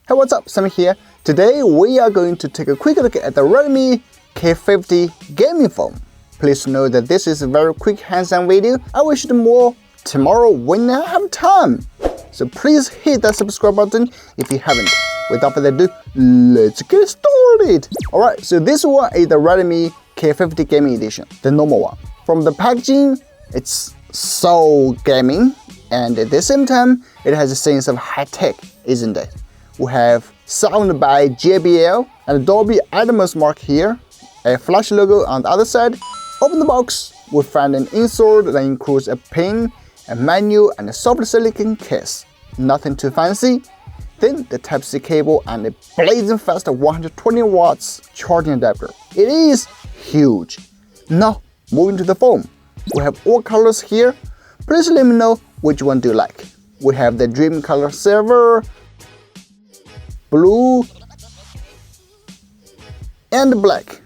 Hey, what's up, Sam here. Today we are going to take a quick look at the Redmi K50 Gaming phone. Please know that this is a very quick hands-on video. I will shoot more tomorrow when I have time. So please hit that subscribe button if you haven't. Without further ado, let's get started. Alright, so this one is the Redmi K50 Gaming Edition, the normal one. From the packaging, it's so gaming, and at the same time, it has a sense of high-tech, isn't it? We have sound by JBL and Dolby Atmos mark here, a flash logo on the other side. Open the box, we find an insert that includes a pin, a menu, and a soft silicone case. Nothing too fancy. Then the Type-C cable and a blazing fast 120 watts charging adapter. It is huge. Now, moving to the phone. We have all colors here. Please let me know which one do you like. We have the dream color silver, blue, and black,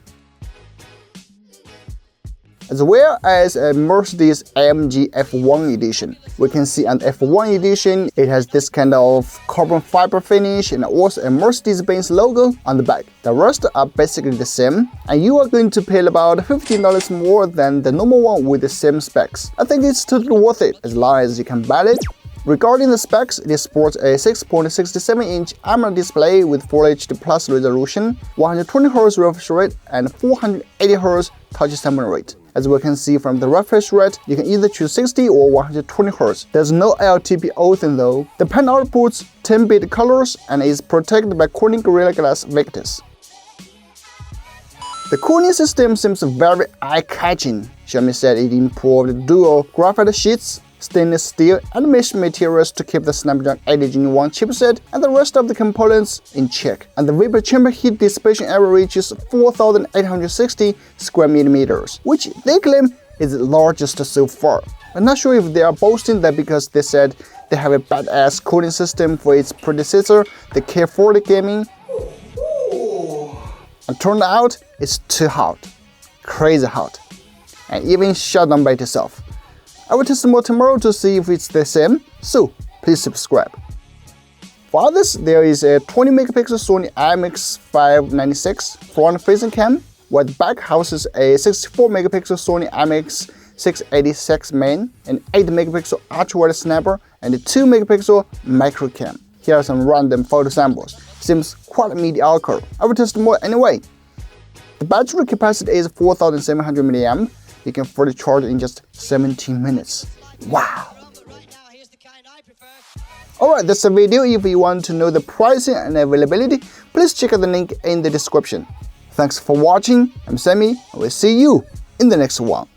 as well as a Mercedes AMG F1 edition. We can see on the F1 edition, it has this kind of carbon fiber finish and also a Mercedes-Benz logo on the back. The rest are basically the same, and you are going to pay about $15 more than the normal one with the same specs. I think it's totally worth it as long as you can buy it. Regarding the specs, it sports a 6.67-inch AMOLED display with Full HD Plus resolution, 120Hz refresh rate, and 480Hz touch sampling rate. As we can see from the refresh rate, you can either choose 60 or 120Hz. There's no LTPO thing though. The pen outputs 10-bit colors and is protected by Corning Gorilla Glass Victus. The cooling system seems very eye-catching. Xiaomi said it improved dual graphite sheets, stainless steel, and mesh materials to keep the Snapdragon 8 Gen 1 chipset and the rest of the components in check. And the vapor chamber heat dissipation area reaches 4,860 square millimeters, which they claim is the largest so far. I'm not sure if they are boasting that because they said they have a badass cooling system for its predecessor, the K50 Gaming. And turned out, it's too hot, crazy hot, and even shut down by itself. I will test more tomorrow to see if it's the same, so please subscribe. For others, there is a 20-megapixel Sony IMX596 front-facing cam, while the back houses a 64-megapixel Sony IMX686 main, an 8-megapixel ultra-wide snapper, and a 2-megapixel micro cam. Here are some random photo samples. Seems quite mediocre. I will test more anyway. The battery capacity is 4,700 mAh. You can fully charge in just 17 minutes. Wow! Alright, that's the video. If you want to know the pricing and availability, please check out the link in the description. Thanks for watching. I'm Sammy, and we'll see you in the next one.